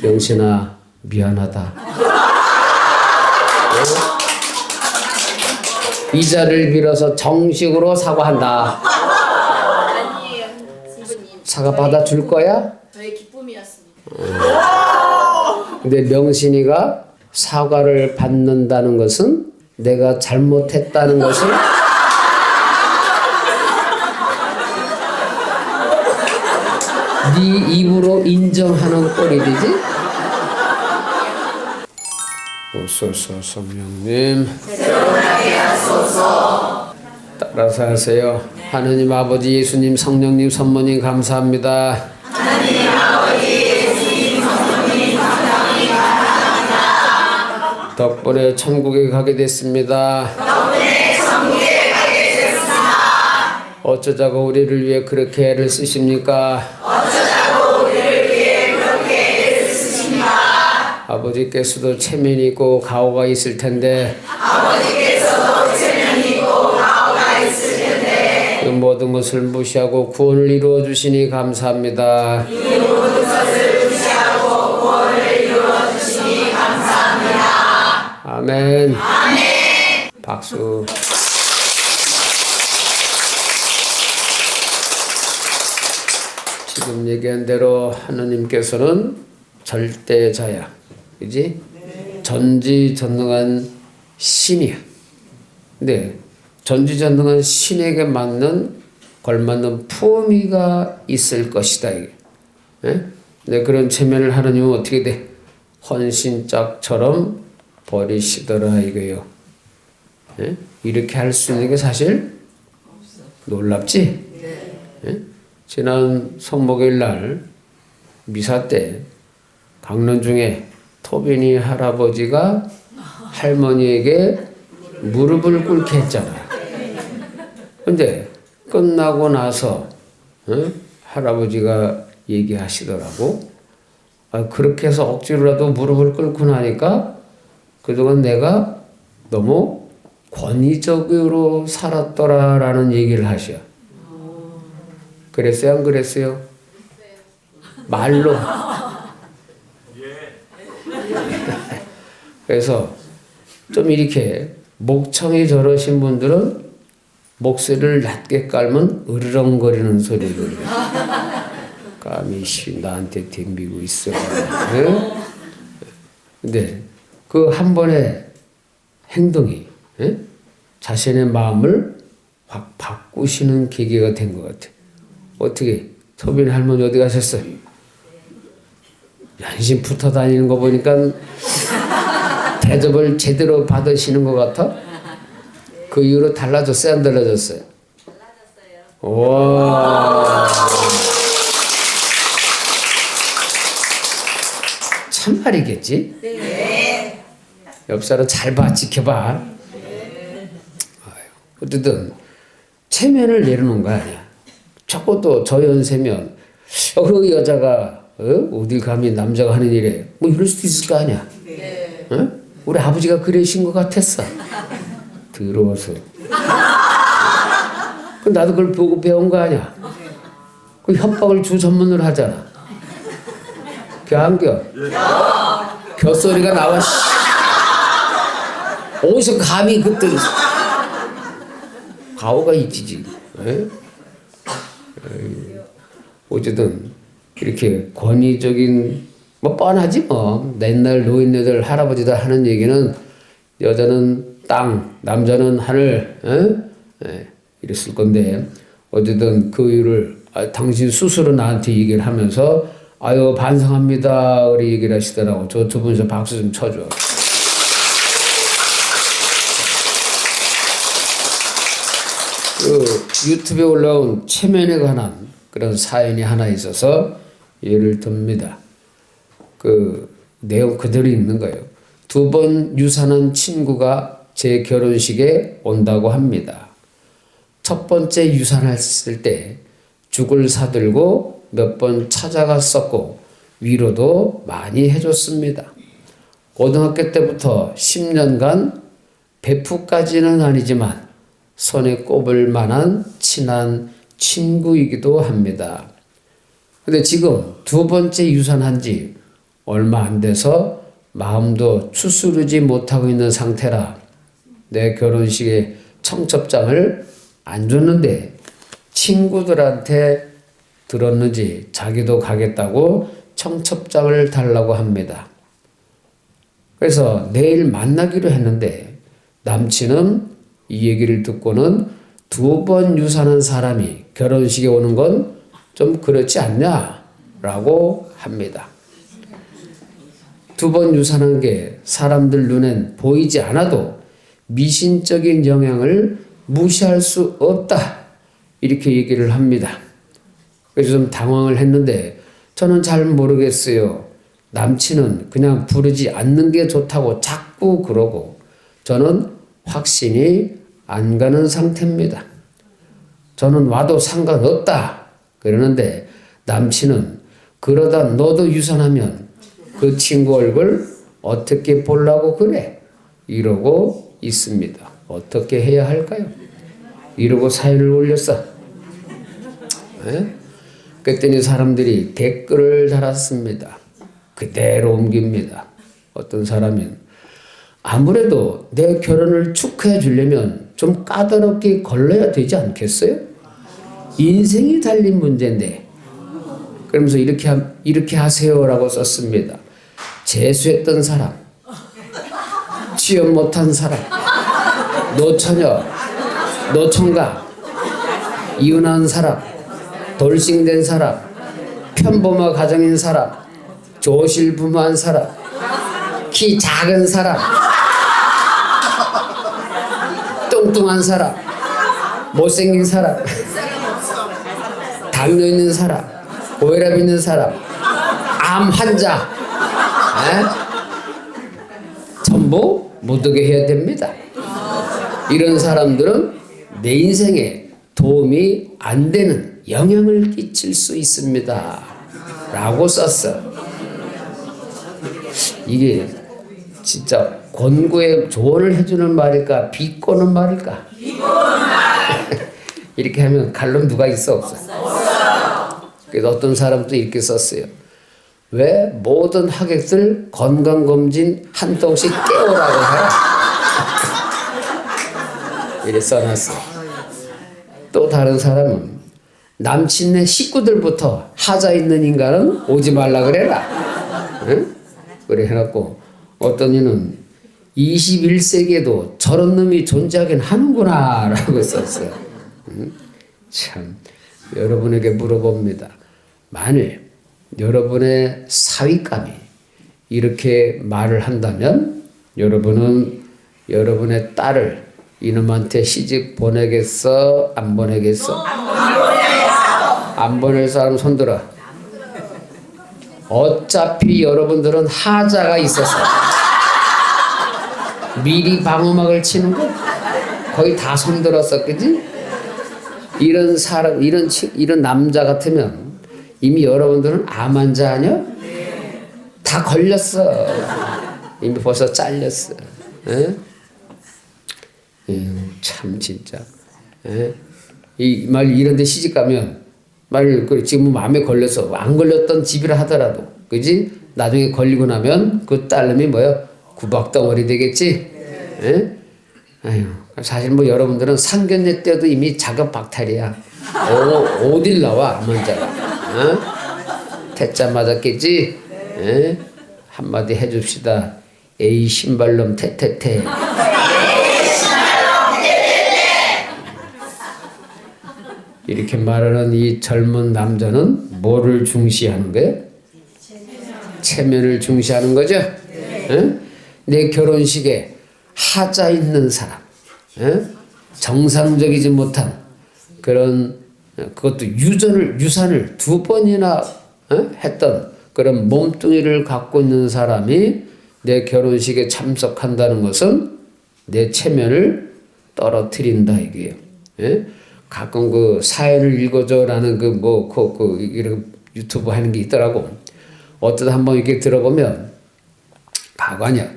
명신아 미안하다. 이 자리를 빌어서 정식으로 사과한다. 아니에요, 신부님. 사과 받아줄 거야? 저의 기쁨이었습니다. 근데 명신이가 사과를 받는다는 것은 내가 잘못했다는 것을 네 입으로 인정하는 꼴이 되지? 오소서 성령님 새로운하게 하소서. 따라서 하세요. 하느님 아버지 예수님 성령님 선모님 감사합니다. 하나님 아버지 예수님 성령님 감사합니다. 덕분에 천국에 가게 됐습니다. 덕분에 천국에 가게 됐습니다. 어쩌자고 우리를 위해 그렇게 애를 쓰십니까? 어쩌자고 우리를 위해 그렇게 애를 쓰십니까? 아버지께서도 체면이 있고 가오가 있을 텐데 아버지께서도 체면이 있고 가오가 있을 텐데 그 모든 것을 무시하고 구원을 이루어 주시니 감사합니다. 이 모든 것을 무시하고 구원을 이루어 주시니 감사합니다. 아멘. 아멘. 박수. 지금 얘기한 대로 하느님께서는 절대자야. 그지? 전지전능한 신이야. 근데 전지전능한 신에게 맞는 걸맞는 품위가 있을 것이다. 이게. 예? 근데 그런 체면을 하느님은 어떻게 돼? 헌신짝처럼 버리시더라 이거요. 예? 이렇게 할 수 있는 게 사실 놀랍지? 예? 지난 성목일 날 미사 때 강론 중에 토빈이 할아버지가 할머니에게 무릎을 꿇게 했잖아요. 근데 끝나고 나서 할아버지가 얘기하시더라고. 그렇게 해서 억지로라도 무릎을 꿇고 나니까 그동안 내가 너무 권위적으로 살았더라라는 얘기를 하셔. 그랬어요? 안 그랬어요? 말로. 그래서 좀 이렇게 목청이 저러신 분들은 목소리를 낮게 깔면 으르렁거리는 소리를 감히 나한테 덤비고 있어. 네? 근데 그 한 번의 행동이 자신의 마음을 확 바꾸시는 계기가 된 것 같아. 어떻게? 토빈 할머니 어디 가셨어요? 연신 붙어 다니는 거 보니까 대접을 제대로 받으시는 것 같아? 그 이후로 달라졌어요? 안 달라졌어요? 달라졌어요. 와. 참말이겠지? 네. 옆 사람 잘 봐, 지켜봐. 네. 어쨌든 체면을 내려놓은 거 아니야. 적어도 저 연세면 그 여자가 어딜 감히 남자가 하는 일에 뭐 이럴 수도 있을 거 아니야. 네. 우리 아버지가 그러신 것 같았어. 더러워서. 나도 그걸 보고 배운 거 아니야. 그 협박을 주 전문으로 하잖아. 안 겨? 겨소리가 나와. 어디서 감히 그때 가오가 있지 지금. 어쨌든 이렇게 권위적인 뭐 뻔하지 뭐. 옛날 노인네들 할아버지들 하는 얘기는 여자는 땅, 남자는 하늘, 이랬을 건데 어쨌든 그 이유를 당신 스스로 나한테 얘기를 하면서 아유 반성합니다 그렇게 얘기를 하시더라고. 저 두 분이서 박수 좀 쳐줘. 그 유튜브에 올라온 체면에 관한 그런 사연이 하나 있어서 예를 듭니다. 그 내용 그대로 있는 거예요. 2번 유산한 친구가 제 결혼식에 온다고 합니다. 첫 번째 유산했을 때 죽을 사들고 몇 번 찾아갔었고 위로도 많이 해줬습니다. 고등학교 때부터 10년간 베프까지는 아니지만 손에 꼽을 만한 친한 친구이기도 합니다. 근데 지금 두 번째 유산한 지 얼마 안 돼서 마음도 추스르지 못하고 있는 상태라 내 결혼식에 청첩장을 안 줬는데 친구들한테 들었는지 자기도 가겠다고 청첩장을 달라고 합니다. 그래서 내일 만나기로 했는데 남친은 이 얘기를 듣고는 2번 유산한 사람이 결혼식에 오는 건 좀 그렇지 않냐라고 합니다. 2번 유산한 게 사람들 눈엔 보이지 않아도 미신적인 영향을 무시할 수 없다 이렇게 얘기를 합니다. 그래서 좀 당황을 했는데 저는 잘 모르겠어요. 남친은 그냥 부르지 않는 게 좋다고 자꾸 그러고 저는 확신이 안 가는 상태입니다. 저는 와도 상관없다 그러는데 남친은 그러다 너도 유산하면 그 친구 얼굴 어떻게 보려고 그래? 이러고 있습니다. 어떻게 해야 할까요? 이러고 사연을 올렸어. 그랬더니 사람들이 댓글을 달았습니다. 그대로 옮깁니다. 어떤 사람은 아무래도 내 결혼을 축하해 주려면 좀 까다롭게 걸러야 되지 않겠어요? 인생이 달린 문제인데. 그러면서 이렇게 하세요라고 썼습니다. 재수했던 사람, 취업 못한 사람, 노처녀, 노총각, 이혼한 사람, 돌싱된 사람, 편부모 가정인 사람, 조실부모한 사람, 키 작은 사람, 뚱뚱한 사람, 못생긴 사람, 당뇨 있는 사람, 고혈압 있는 사람, 암 환자, 전부 못 오게 해야 됩니다. 이런 사람들은 내 인생에 도움이 안 되는 영향을 끼칠 수 있습니다. 라고 썼어. 이게 진짜 권고에 조언을 해주는 말일까 비꼬는 말일까? 비꼬는 말. 이렇게 하면 갈론 누가 있어 없어? 그래서 어떤 사람도 이렇게 썼어요. 왜 모든 하객들 건강검진 한 통씩 깨우라고 해? 이렇게 써놨어. 또 다른 사람은 남친네 식구들부터 하자 있는 인간은 오지 말라 그래라. 응? 그래 해놓고 어떤 이는 21세기에도 저런 놈이 존재하긴 하는구나 라고 썼어요. 응? 참 여러분에게 물어봅니다. 만일 여러분의 사윗감이 이렇게 말을 한다면 여러분은 여러분의 딸을 이놈한테 시집 보내겠어? 안 보내겠어? 안 보낼 사람 손들어. 어차피 여러분들은 하자가 있어서 미리 방어막을 치는 거 거의 다 손들었어, 그지? 이런 사람, 이런 남자 같으면 이미 여러분들은 암 환자 아니야? 다 걸렸어. 이미 벌써 잘렸어. 참 진짜. 이 말 이런 데 시집 가면 말 지금 마음에 걸려서 안 걸렸던 집이라 하더라도 그지? 나중에 걸리고 나면 그 딸놈이 뭐야? 구박덩어리 되겠지? 아유, 사실 뭐 여러분들은 상견례 때도 이미 작업 박탈이야. 어딜 나와 암 환자가? 태자 맞았겠지? 한마디 해줍시다. 에이 신발놈 태태태. 이렇게 말하는 이 젊은 남자는 뭐를 중시하는 거예요? 체면을 중시하는 거죠? 내 결혼식에 하자 있는 사람, 정상적이지 못한 그런 그것도 유산을 2번이나 했던 그런 몸뚱이를 갖고 있는 사람이 내 결혼식에 참석한다는 것은 내 체면을 떨어뜨린다 이게요. 가끔 그 사연을 읽어줘라는 이런 유튜브 하는 게 있더라고. 어쩌다 한번 이렇게 들어보면 바보 아니야.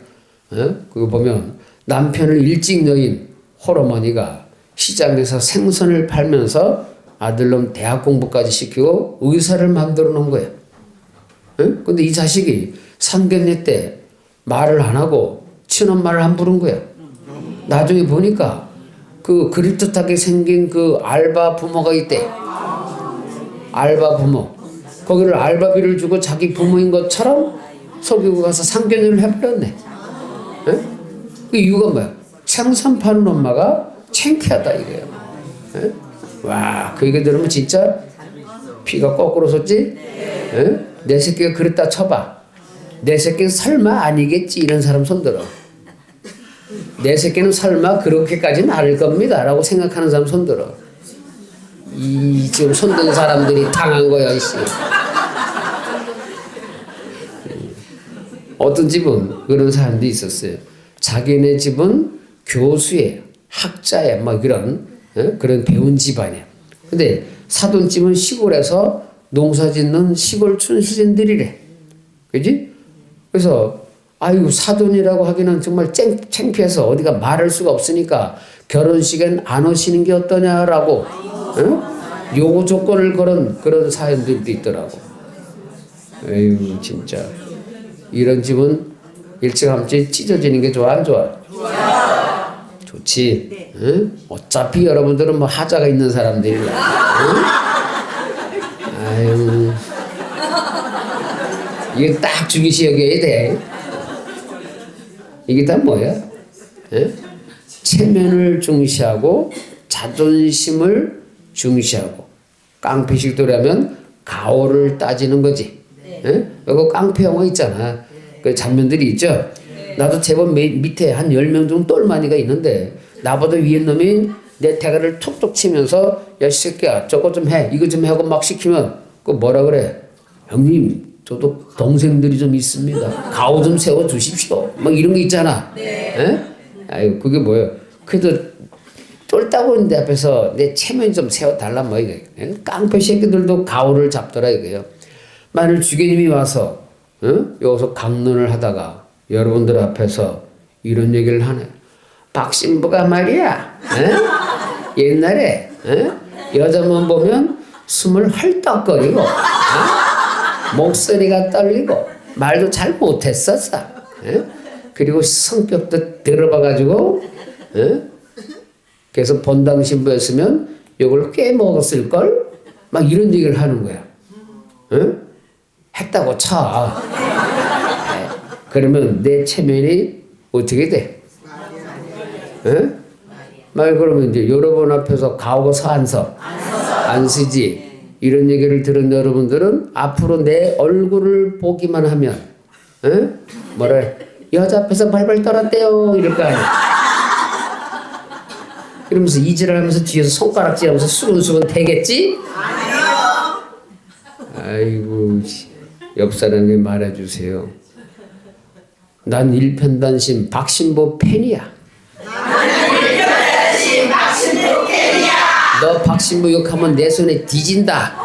그거 보면 남편을 일찍 여인 홀어머니가 시장에서 생선을 팔면서 아들놈 대학 공부까지 시키고 의사를 만들어 놓은 거예요. 근데 이 자식이 상견례 때 말을 안 하고 친엄마를 안 부른 거야. 나중에 보니까 그 그럴듯하게 생긴 그 알바 부모가 있대. 알바 부모. 거기를 알바비를 주고 자기 부모인 것처럼 속이고 가서 상견례를 해버렸네. 에? 그 이유가 뭐야? 생선 파는 엄마가 창피하다 이거예요. 에? 와, 그 얘기 들으면 진짜 피가 거꾸로 솟지? 에? 내 새끼가 그랬다 쳐봐. 내 새끼는 설마 아니겠지 이런 사람 손들어. 내 새끼는 설마 그렇게까지는 아닐 겁니다 라고 생각하는 사람 손들어. 이 지금 손든 사람들이 당한 거야 이씨. 어떤 집은 그런 사람도 있었어요. 자기네 집은 교수예요, 학자예요, 뭐 그런 배운 집안이에요. 근데 사돈집은 시골에서 농사짓는 시골 춘수진들이래. 그지? 그래서 아이고 사돈이라고 하기는 정말 창피해서 어디가 말할 수가 없으니까 결혼식엔 안 오시는 게 어떠냐라고 요구 조건을 걸은 그런 사연들도 있더라고. 에휴 진짜 이런 집은 일찌감치 찢어지는 게 좋아 안 좋아? 좋지. 응? 어차피 여러분들은 뭐 하자가 있는 사람들이라. 응? 아유 이게 딱 중요시 여겨야 돼. 이게 다 뭐야? 에? 체면을 중시하고 자존심을 중시하고 깡패식도라면 가오를 따지는 거지. 에? 여기 깡패 영화 있잖아. 그 장면들이 있죠. 나도 제법 밑에 한 10명 정도 똘마니가 있는데 나보다 위에 놈이 내 대가를 툭툭 치면서 야 이 새끼야 저거 좀 해 이거 좀 해 하고 막 시키면 그 뭐라 그래? 형님 저도 동생들이 좀 있습니다. 가오 좀 세워 주십시오. 막 이런 거 있잖아. 네. 아유 그게 뭐예요? 그래도 쫄따구는 데 앞에서 내 체면 좀 세워 달라 뭐 이거. 깡패 새끼들도 가오를 잡더라 이거요. 만일 주교님이 와서 여기서 강론을 하다가 여러분들 앞에서 이런 얘기를 하네. 박신부가 말이야. 옛날에 여자만 보면 숨을 헐떡거리고. 목소리가 떨리고 말도 잘 못했었어. 그리고 성격도 들어봐가지고 그래서 본당 신부였으면 이걸 꽤 먹었을걸? 막 이런 얘기를 하는 거야. 했다고 쳐. 그러면 내 체면이 어떻게 돼? 말 그러면 이제 여러분 앞에서 가오가 서 안 서? 안 쓰지. 이런 얘기를 들은 여러분들은 앞으로 내 얼굴을 보기만 하면 뭐라 해? 여자 앞에서 발발 떨었대요 이럴 거 아니야. 그러면서 이질하면서 뒤에서 손가락질하면서 수근수근 대겠지? 아이고 옆 사람이 말해주세요. 난 일편단심 박신보 팬이야. 너 박신부 욕하면 내 손에 뒤진다.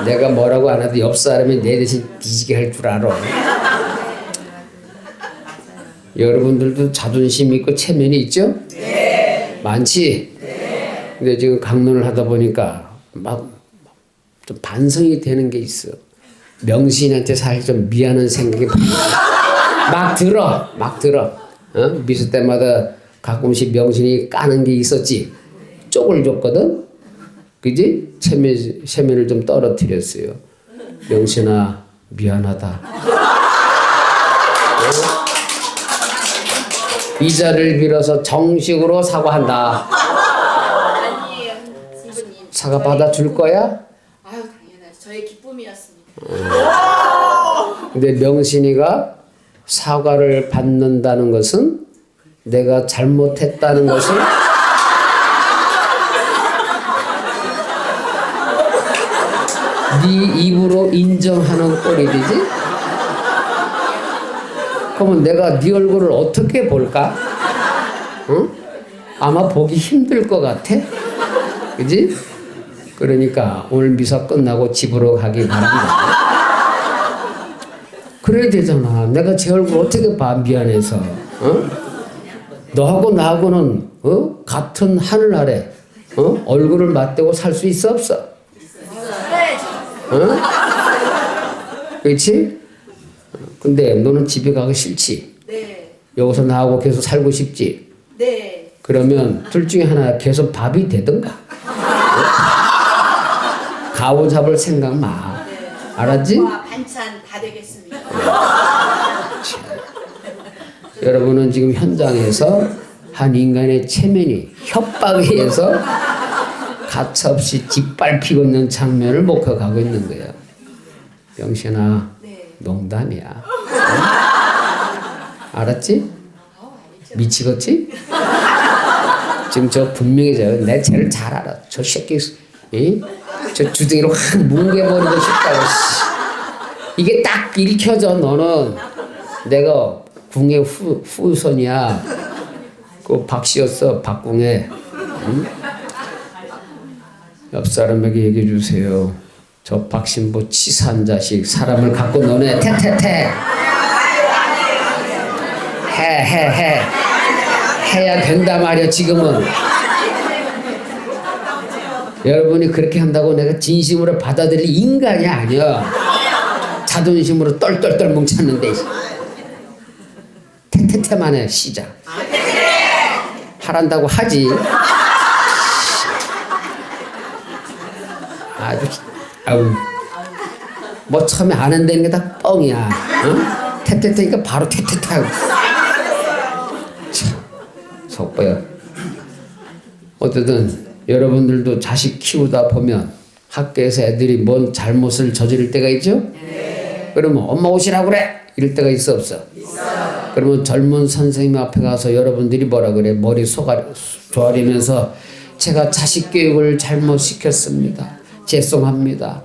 내가 뭐라고 안 해도 옆 사람이 내 대신 뒤지게 할 줄 알아. 여러분들도 자존심 있고 체면이 있죠? 네. 많지? 네. 근데 지금 강론을 하다 보니까 막 좀 반성이 되는 게 있어. 명신한테 사실 좀 미안한 생각이 막 들어. 미술 때마다 가끔씩 명신이 까는 게 있었지. 쪽을 줬거든. 그지? 체면을 좀 떨어뜨렸어요. 명신아 미안하다. 이 자리를 빌어서 정식으로 사과한다. 아니에요, 신부님. 사과 받아줄 거야? 아유 당연하죠. 저의 기쁨이었습니다. 근데 명신이가 사과를 받는다는 것은 내가 잘못했다는 것을 네 입으로 인정하는 꼴이 되지? 그러면 내가 네 얼굴을 어떻게 볼까? 응? 아마 보기 힘들 것 같아. 그지? 그러니까 오늘 미사 끝나고 집으로 가기 바랍니다. 그래야 되잖아. 내가 제 얼굴 어떻게 봐, 미안해서. 너하고 나하고는 같은 하늘 아래 얼굴을 맞대고 살 수 있어 없어? 그렇지? 근데 너는 집에 가기 싫지? 네. 여기서 나하고 계속 살고 싶지? 네. 그러면 둘 중에 하나 계속 밥이 되든가. 가오 잡을 생각 마. 알았지? 와, 반찬 다 되겠습니다. 여러분은 지금 현장에서 한 인간의 체면이 협박에 의해서 가차없이 짓밟히고 있는 장면을 목격하고 있는 거예요. 병신아, 네. 농담이야. 알았지? 미치겠지? 지금 저 분명히 내 쟤를 잘 알아. 저 새끼, 저 주둥이로 확 뭉개버리고 싶다고. 이게 딱 읽혀져. 너는 내가 궁의 후손이야. 그 박씨였어. 박궁에. 응? 옆 사람에게 얘기해 주세요. 저 박신부 치사한 자식 사람을 갖고 노네. 태태태. 해. 해야 된다 말이야 지금은. 여러분이 그렇게 한다고 내가 진심으로 받아들일 인간이 아니야. 자존심으로 똘똘똘 뭉쳤는데 태태태만 해. 시작. 하란다고 하지. 아주 뭐 처음에 안 한다는 게 다 뻥이야. 응? 태태태니까 바로 태태태. 속보여. 어쨌든 여러분들도 자식 키우다 보면 학교에서 애들이 뭔 잘못을 저지를 때가 있죠? 네. 그러면 엄마 오시라고 그래 이럴 때가 있어 없어? 있어요. 그러면 젊은 선생님 앞에 가서 여러분들이 뭐라 그래? 머리 조아리면서 제가 자식 교육을 잘못 시켰습니다. 죄송합니다.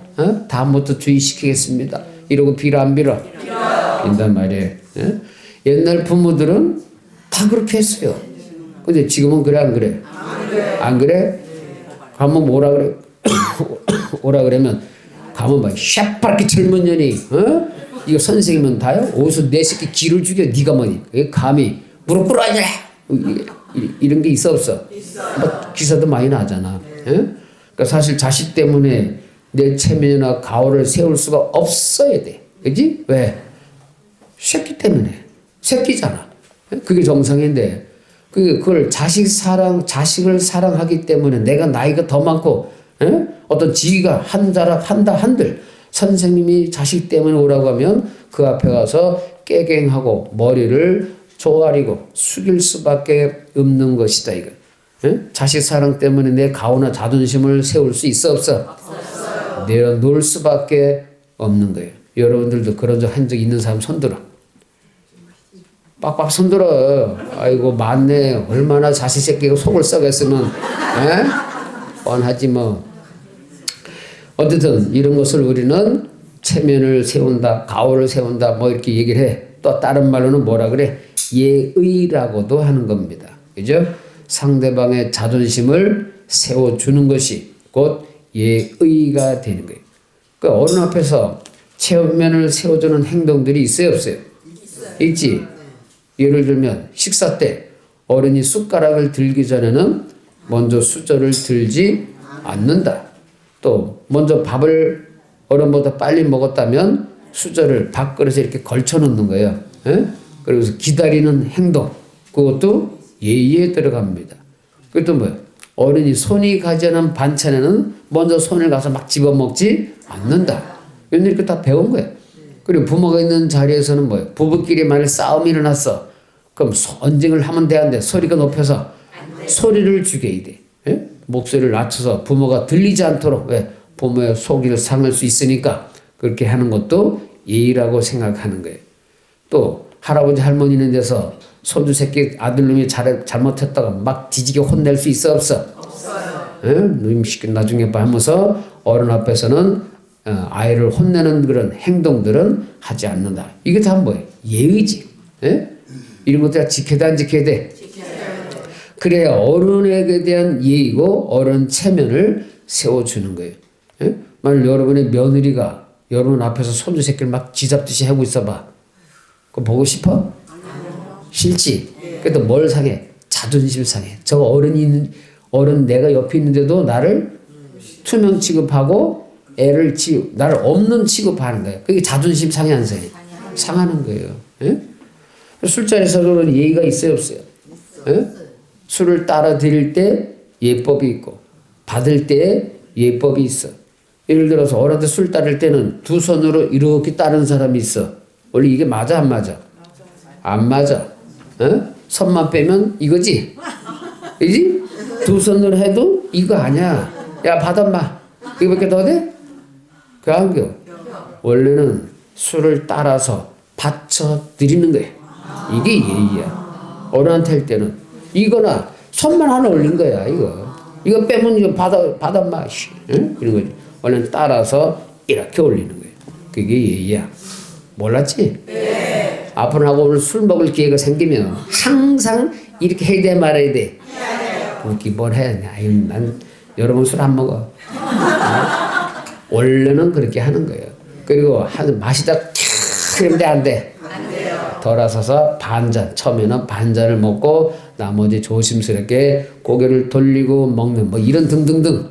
다음부터 주의시키겠습니다. 이러고 빌어 안 빌어? 빈단 말이에요. 옛날 부모들은 다 그렇게 했어요. 근데 지금은 그래 안 그래? 안 그래? 가면 뭐라 그래? 오라 그러면 가면 막 샤빠르게 젊은 년이 이거 선생님은 다요? 어디서 내 새끼 기를 죽여 네가 뭐니? 감히 무릎 꿇어야 이런 게 있어 없어? 뭐 기사도 많이 나잖아. 그러니까 사실 자식 때문에 내 체면이나 가오를 세울 수가 없어야 돼. 그지? 왜? 새끼 때문에. 새끼잖아. 그게 정상인데 그걸 자식을 사랑하기 때문에 내가 나이가 더 많고 어떤 지위가 한들 선생님이 자식 때문에 오라고 하면 그 앞에 가서 깨갱하고 머리를 조아리고 숙일 수밖에 없는 것이다 이거. 자식 사랑 때문에 내 가오나 자존심을 세울 수 있어 없어? 내려놓을 수밖에 없는 거예요. 여러분들도 그런 적 한 적 있는 사람 손들어. 빡빡 손들어. 아이고 맞네. 얼마나 자식 새끼가 속을 썩였으면 뻔하지 뭐. 어쨌든 이런 것을 우리는 체면을 세운다, 가오를 세운다 뭐 이렇게 얘기를 해. 또 다른 말로는 뭐라 그래? 예의라고도 하는 겁니다. 그죠? 상대방의 자존심을 세워주는 것이 곧 예의가 되는 거예요. 그러니까 어른 앞에서 체면을 세워주는 행동들이 있어요 없어요? 있지. 예를 들면 식사 때 어른이 숟가락을 들기 전에는 먼저 수저를 들지 않는다. 또 먼저 밥을 어른보다 빨리 먹었다면 수저를 밥그릇에 이렇게 걸쳐 놓는 거예요. 그래서 기다리는 행동 그것도 예의에 들어갑니다. 그것도 뭐예요? 어른이 손이 가지 않은 반찬에는 먼저 손을 가서 막 집어먹지 않는다. 이런 이렇게 다 배운 거예요. 그리고 부모가 있는 자리에서는 뭐예요? 부부끼리 만약 싸움이 일어났어. 그럼 언쟁을 하면 되는데 소리가 높여서 소리를 죽여야 돼. 목소리를 낮춰서 부모가 들리지 않도록 왜? 부모의 속을 상할 수 있으니까 그렇게 하는 것도 예의라고 생각하는 거예요. 또 할아버지 할머니 있는 데서 손주 새끼 아들놈이 잘못했다가 막 뒤지게 혼낼 수 있어 없어? 없어요. 놈 시키 나중에 봐 하면서 어른 앞에서는 아이를 혼내는 그런 행동들은 하지 않는다. 이게 다 뭐예요? 예의지. 이런 것들 지켜야 돼, 안 지켜야 돼? 그래야 어른에게 대한 예의고 어른 체면을 세워주는 거예요. 만약 여러분의 며느리가 여러분 앞에서 손주 새끼를 막 쥐잡듯이 하고 있어봐. 그거 보고 싶어? 싫지? 그래도 뭘 상해? 자존심 상해. 저 어른 내가 옆에 있는데도 나를 투명 취급하고 애를 나를 없는 취급하는 거예요. 그게 자존심 상해 안 상해? 상하는 거예요. 예? 술자리에서는 예의가 있어요 없어요? 예? 술을 따라 드릴 때 예법이 있고 받을 때 예법이 있어. 예를 들어서 어른한테 술 따를 때는 두 손으로 이렇게 따른 사람이 있어. 원래 이게 맞아 안 맞아? 안 맞아. 어? 손만 빼면 이거지? 그지? 두 손으로 해도 이거 아니야. 야 받아마. 이거밖에 더 돼? 그 안겨. 원래는 술을 따라서 받쳐 드리는 거예요. 이게 예의야. 어른한테 할 때는 이거나 손만 하나 올린 거야. 이거 빼면 이거 받아마. 응? 이런 거지. 원래는 따라서 이렇게 올리는 거예요. 그게 예의야. 몰랐지? 네. 앞으로 하고 오늘 술 먹을 기회가 생기면 항상 이렇게 해야 돼 말아야 돼. 웃기 뭘 해야 돼. 아유, 난 여러분 술 안 먹어. 원래는 그렇게 하는 거예요. 그리고 마시다 그런데 안 돼. 돌아서서 반잔, 처음에는 반잔을 먹고 나머지 조심스럽게 고개를 돌리고 먹는 뭐 이런 등등등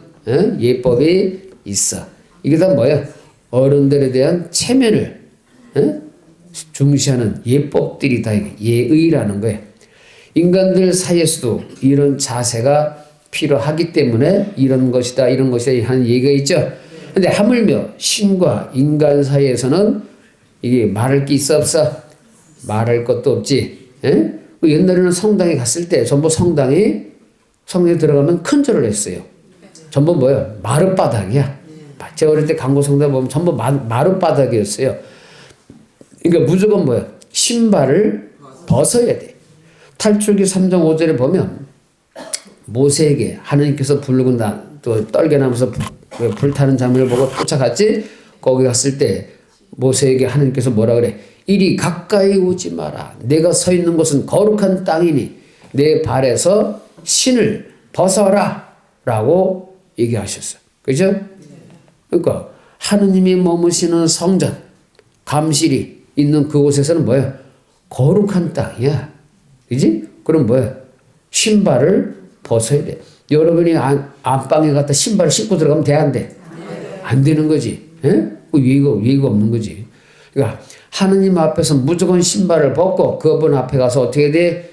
예법이 있어. 이게 다 뭐야? 어른들에 대한 체면을 중시하는 예법들이 다 예의라는 거예요. 인간들 사이에서도 이런 자세가 필요하기 때문에 이런 것이다 하는 얘기가 있죠. 근데 하물며 신과 인간 사이에서는 이게 말할 게 있어 없어? 말할 것도 없지. 옛날에는 성당에 갔을 때 전부 성당에 들어가면 큰 절을 했어요. 전부 뭐야? 마룻바닥이야. 제가 어릴 때 강고 성당 보면 전부 마룻바닥이었어요. 그러니까 무조건 뭐야? 신발을 벗어야 돼. 탈출기 3장 5절에 보면 모세에게 하나님께서 부르고 또 떨겨나면서 불타는 장면을 보고 쫓아갔지. 거기 갔을 때 모세에게 하나님께서 뭐라 그래? 이리 가까이 오지 마라. 내가 서 있는 곳은 거룩한 땅이니 내 발에서 신을 벗어라 라고 얘기하셨어요. 그죠? 그러니까 하느님이 머무시는 성전 감실이 있는 그곳에서는 뭐야? 거룩한 땅이야. 그지? 그럼 뭐야? 신발을 벗어야 돼. 여러분이 안방에 갔다 신발을 신고 들어가면 돼, 안 돼? 안 되는 거지. 예의가 없는 거지. 그러니까 하느님 앞에서 무조건 신발을 벗고 그분 앞에 가서 어떻게 돼?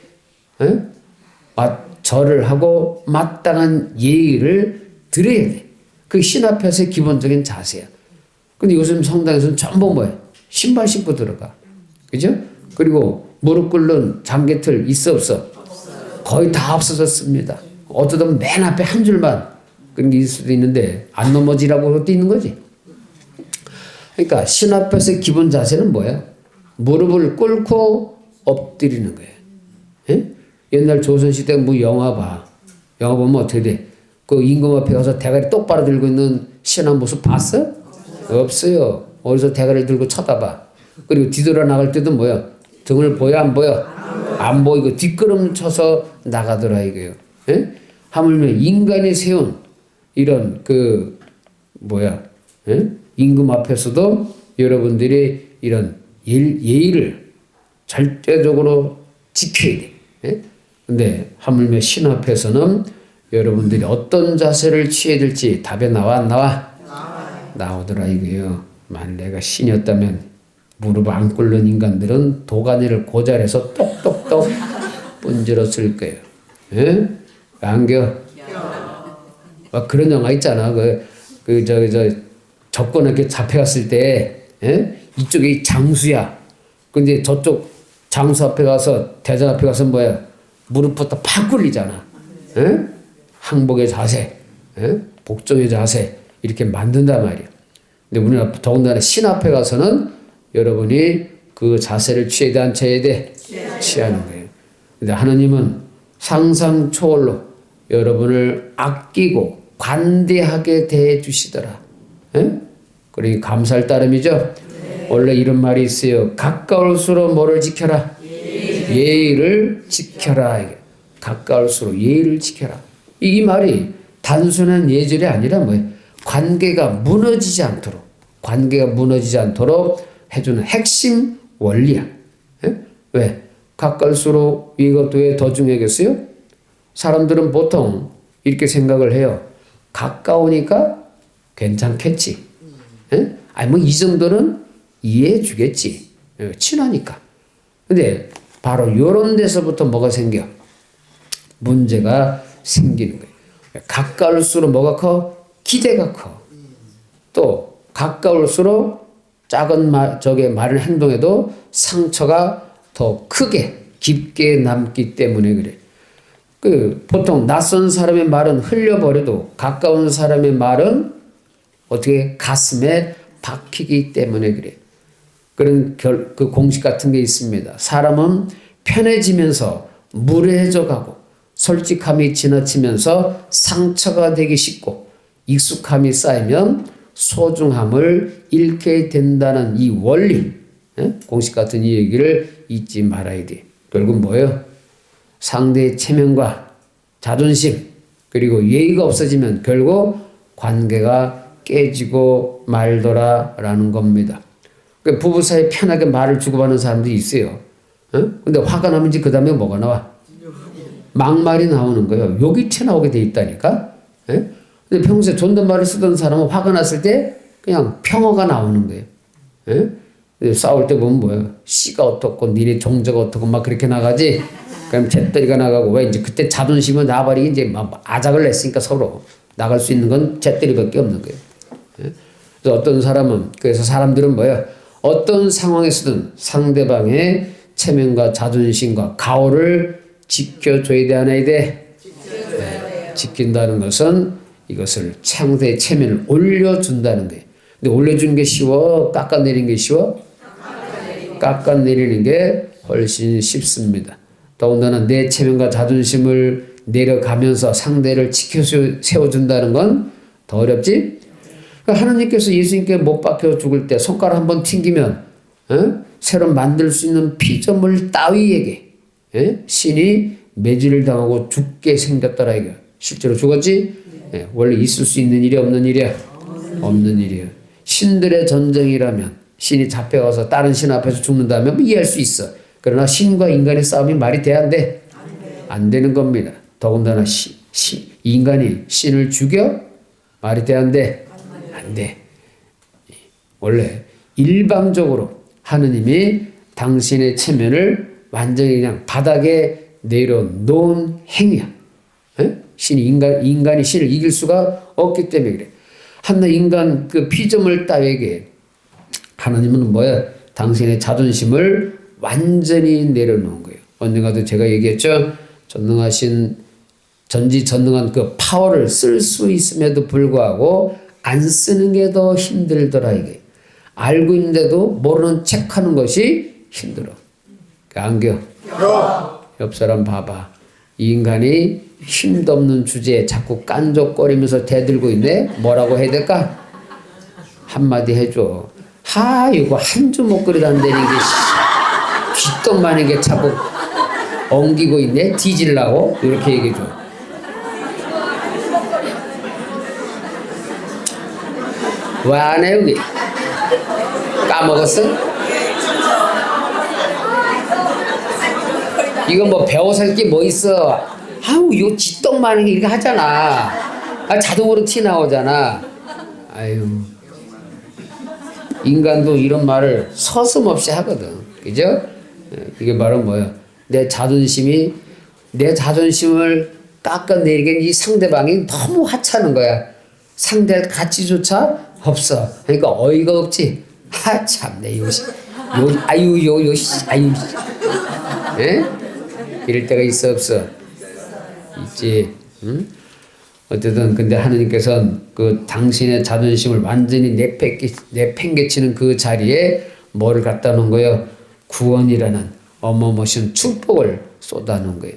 절을 하고 마땅한 예의를 드려야 돼. 그 신 앞에서의 기본적인 자세야. 근데 요즘 성당에서는 전부 뭐야? 신발 신고 들어가. 그죠? 그리고 무릎 꿇는 잠개틀 있어 없어? 거의 다 없어졌습니다. 어쩌면 맨 앞에 한 줄만 그런 게 있을 수도 있는데 안 넘어지라고 그것도 있는 거지. 그러니까 신 앞에서의 기본 자세는 뭐야? 무릎을 꿇고 엎드리는 거예요. 예? 옛날 조선시대 뭐 영화 봐. 영화 보면 어떻게 돼? 그 임금 앞에 가서 대가리 똑바로 들고 있는 신한 모습 봤어? 없어요. 어디서 대가리를 들고 쳐다봐. 그리고 뒤돌아 나갈 때도 뭐야? 등을 보여 안 보여? 안 보이고 뒷걸음 쳐서 나가더라 이거요. 예? 하물며 인간이 세운 이런 임금 앞에서도 여러분들이 이런 예의를 절대적으로 지켜야 돼. 예? 근데 하물며 신 앞에서는 여러분들이 어떤 자세를 취해야 될지 답에 나와 안 나와? 나오더라 이거요. 만약 내가 신이었다면 무릎 안 꿇는 인간들은 도가니를 고잘해서 똑똑똑 분질렀을 거예요. 예? 안겨? 그런 영화 있잖아. 적군 이렇게 잡혀갔을 때, 예? 이쪽이 장수야. 근데 저쪽 장수 앞에 가서, 대장 앞에 가서 뭐야? 무릎부터 팍 꿇리잖아. 예? 항복의 자세, 예? 복종의 자세, 이렇게 만든단 말이야. 근데 우리는 더군다나 신 앞에 가서는 여러분이 그 자세를 취해야 돼, 안 취해야 돼? 취하는 거예요. 근데 하나님은 상상 초월로 여러분을 아끼고 관대하게 대해 주시더라. 예? 그러니 감사할 따름이죠. 원래 이런 말이 있어요. 가까울수록 뭐를 지켜라? 예의를 지켜라. 가까울수록 예의를 지켜라. 이 말이 단순한 예절이 아니라 뭐예요? 관계가 무너지지 않도록 해주는 핵심 원리야. 예? 왜? 가까울수록 이것도 왜 더 중요하겠어요? 사람들은 보통 이렇게 생각을 해요. 가까우니까 괜찮겠지. 예? 아니 뭐 이 정도는 이해해 주겠지. 예, 친하니까. 근데 바로 요런 데서부터 뭐가 생겨? 문제가 생기는 거예요. 가까울수록 뭐가 커? 기대가 커. 또 가까울수록 작은 저게 말을 행동해도 상처가 더 크게 깊게 남기 때문에 그래. 보통 낯선 사람의 말은 흘려버려도 가까운 사람의 말은 어떻게 가슴에 박히기 때문에 그래. 그런 그 공식 같은 게 있습니다. 사람은 편해지면서 무례해져 가고 솔직함이 지나치면서 상처가 되기 쉽고 익숙함이 쌓이면 소중함을 잃게 된다는 이 원리, 공식 같은 이 얘기를 잊지 말아야 돼. 결국 뭐예요? 상대의 체면과 자존심 그리고 예의가 없어지면 결국 관계가 깨지고 말더라라는 겁니다. 부부 사이에 편하게 말을 주고받는 사람들이 있어요. 근데 화가 나면 이제 그 다음에 뭐가 나와? 막말이 나오는 거예요. 욕이 튀어나오게 돼 있다니까. 근데 평소에 존댓말을 쓰던 사람은 화가 났을 때 그냥 평어가 나오는 거예요. 근데 싸울 때 보면 뭐예요? 씨가 어떻고 니네 종자가 어떻고 막 그렇게 나가지. 그럼 잿더리가 나가고 왜 이제 그때 자존심을 나발이 이제 막 아작을 냈으니까 서로 나갈 수 있는 건 잿더리밖에 없는 거예요. 그래서 어떤 사람은 그래서 사람들은 뭐예요? 어떤 상황에서든 상대방의 체면과 자존심과 가오를 지켜줘야 돼, 안 해야 돼? 지킨다는 것은 이것을 상대의 체면을 올려준다는 거예요. 근데 올려주는 게 쉬워? 깎아내리는 게 쉬워? 깎아내리는 게 훨씬 쉽습니다. 더군다나 내 체면과 자존심을 내려가면서 상대를 지켜 세워준다는 건 더 어렵지? 그러니까 하나님께서 예수님께 못 박혀 죽을 때 손가락 한번 튕기면 새로 만들 수 있는 피조물 따위에게 신이 매질을 당하고 죽게 생겼더라 이거. 실제로 죽었지? 원래 있을 수 있는 일이 없는 일이야? 없는 일이야. 신들의 전쟁이라면 신이 잡혀가서 다른 신 앞에서 죽는다면 뭐 이해할 수 있어. 그러나 신과 인간의 싸움이 말이 돼? 안 돼? 안 되는 겁니다. 더군다나 인간이 신을 죽여? 말이 돼? 안 돼? 안 돼. 원래 일방적으로 하느님이 당신의 체면을 완전히 그냥 바닥에 내려놓은 행위야. 인간이 신을 이길 수가 없기 때문에 그래. 한나 인간 그 피조물 따위에게 하나님은 뭐야? 당신의 자존심을 완전히 내려놓은 거예요. 언젠가도 제가 얘기했죠. 전지전능한 그 파워를 쓸 수 있음에도 불구하고 안 쓰는 게 더 힘들더라 이게. 알고 있는데도 모르는 척하는 것이 힘들어. 안겨. 옆 사람 봐봐. 이 인간이 힘도 없는 주제에 자꾸 깐족거리면서 대들고 있네. 뭐라고 해야 될까? 한마디 해줘. 이거 한 주 못 그리다는 데는 게 쥐똥만한 게 자꾸 엉기고 있네. 뒤질라고 이렇게 얘기해줘. 왜 안 해 여기? 까먹었어? 이거 뭐 배워서 할 게 뭐 있어? 이거 쥐똥만한 게 이렇게 하잖아. 자동으로 티 나오잖아. 인간도 이런 말을 서슴없이 하거든. 그죠? 이게 바로 뭐야? 내 자존심을 깎아내리기엔 이 상대방이 너무 하찮은 거야. 상대할 가치조차 없어. 그러니까 어이가 없지. 참내 이럴 때가 있어 없어? 있지. 응? 어쨌든 근데 하느님께서는 그 당신의 자존심을 완전히 내팽개치는 그 자리에 뭐를 갖다 놓은 거예요? 구원이라는 어마무시한 축복을 쏟아놓은 거예요.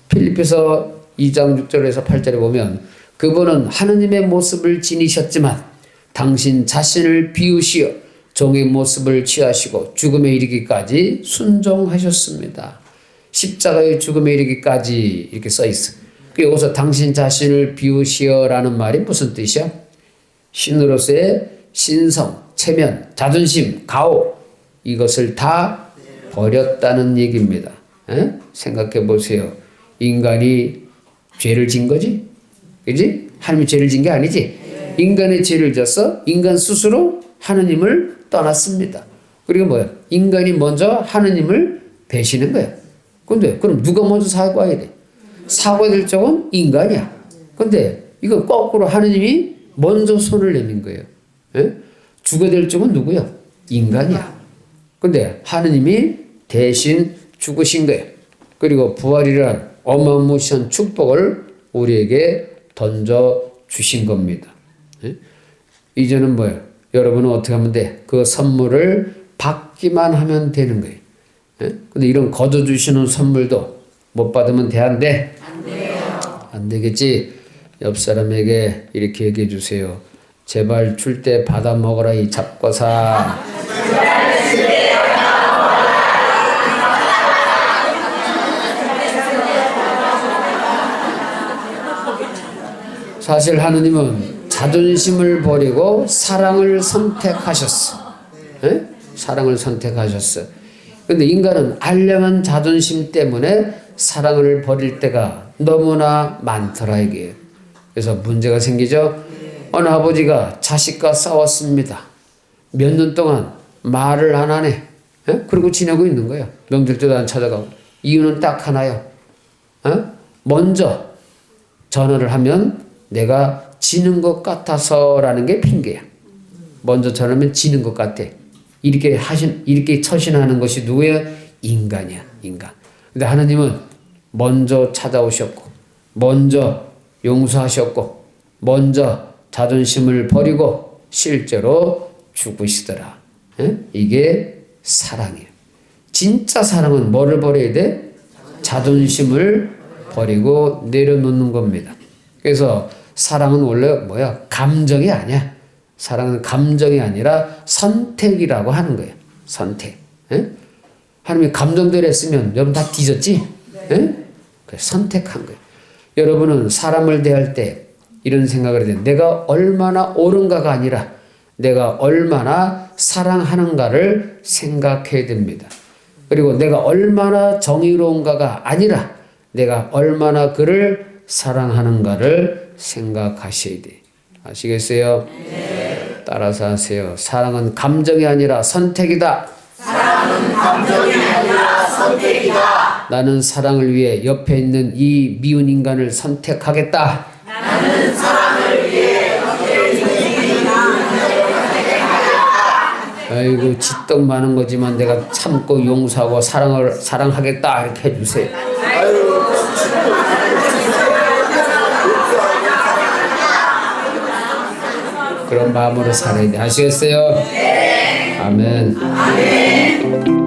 필리피서 2장 6절에서 8절에 보면 그분은 하느님의 모습을 지니셨지만 당신 자신을 비우시어 종의 모습을 취하시고 죽음에 이르기까지 순종하셨습니다. 십자가의 죽음에 이르기까지 이렇게 써 있어. 여기서 당신 자신을 비우시어라는 말이 무슨 뜻이야? 신으로서의 신성, 체면, 자존심, 가오 이것을 다 버렸다는 얘기입니다. 생각해 보세요. 인간이 죄를 진 거지? 그지? 하나님이 죄를 진 게 아니지? 인간의 죄를 졌어? 인간 스스로? 하느님을 떠났습니다. 그리고 뭐야? 인간이 먼저 하느님을 배신한 거야. 근데 그럼 누가 먼저 사과해야 돼? 사과될 쪽은 인간이야. 근데 이거 거꾸로 하느님이 먼저 손을 내민 거예요. 예? 죽어야 될 쪽은 누구야? 인간이야. 근데 하느님이 대신 죽으신 거예요. 그리고 부활이란 어마무시한 축복을 우리에게 던져 주신 겁니다. 예? 이제는 뭐예요? 여러분은 어떻게 하면 돼? 그 선물을 받기만 하면 되는 거예요. 예? 근데 이런 거저 주시는 선물도 못 받으면 돼, 안 돼? 안 돼요. 안 되겠지? 옆 사람에게 이렇게 얘기해 주세요. 제발 줄 때 받아 먹어라 이 잡거사. 사실 하느님은 자존심을 버리고 사랑을 선택하셨어. 예? 사랑을 선택하셨어. 근데 인간은 알량한 자존심 때문에 사랑을 버릴 때가 너무나 많더라 이게. 그래서 문제가 생기죠. 어느 아버지가 자식과 싸웠습니다. 몇 년 동안 말을 안 하네. 예? 그리고 지내고 있는 거예요. 명절 때도 안 찾아가고. 이유는 딱 하나요. 먼저 전화를 하면 내가 지는 것 같아서라는 게 핑계야. 먼저 전화하면 지는 것 같아. 이렇게 처신하는 것이 누구야? 인간이야, 인간. 근데 하나님은 먼저 찾아오셨고, 먼저 용서하셨고, 먼저 자존심을 버리고 실제로 죽으시더라. 예? 이게 사랑이에요. 진짜 사랑은 뭐를 버려야 돼? 자존심을 버리고 내려놓는 겁니다. 그래서 사랑은 원래 뭐야? 감정이 아니야. 사랑은 감정이 아니라 선택이라고 하는 거예요. 선택. 예? 하나님이 감정대로 했으면 여러분 다 뒤졌지? 예? 선택한 거예요. 여러분은 사람을 대할 때 이런 생각을 해야 돼요. 내가 얼마나 옳은가가 아니라 내가 얼마나 사랑하는가를 생각해야 됩니다. 그리고 내가 얼마나 정의로운가가 아니라 내가 얼마나 그를 사랑하는가를 생각하셔야 돼. 아시겠어요? 네. 따라서 하세요. 사랑은 감정이 아니라 선택이다. 사랑은 감정이 아니라 선택이다. 나는 사랑을 위해 옆에 있는 이 미운 인간을 선택하겠다. 나는 사랑을 위해 옆에 있는 인간을 선택하겠다. 아이고 지떡 많은 거지만 내가 참고 용서하고 사랑하겠다 이렇게 해주세요. 그런 마음으로 살아야 돼. 아시겠어요? 네. 아멘. 아멘.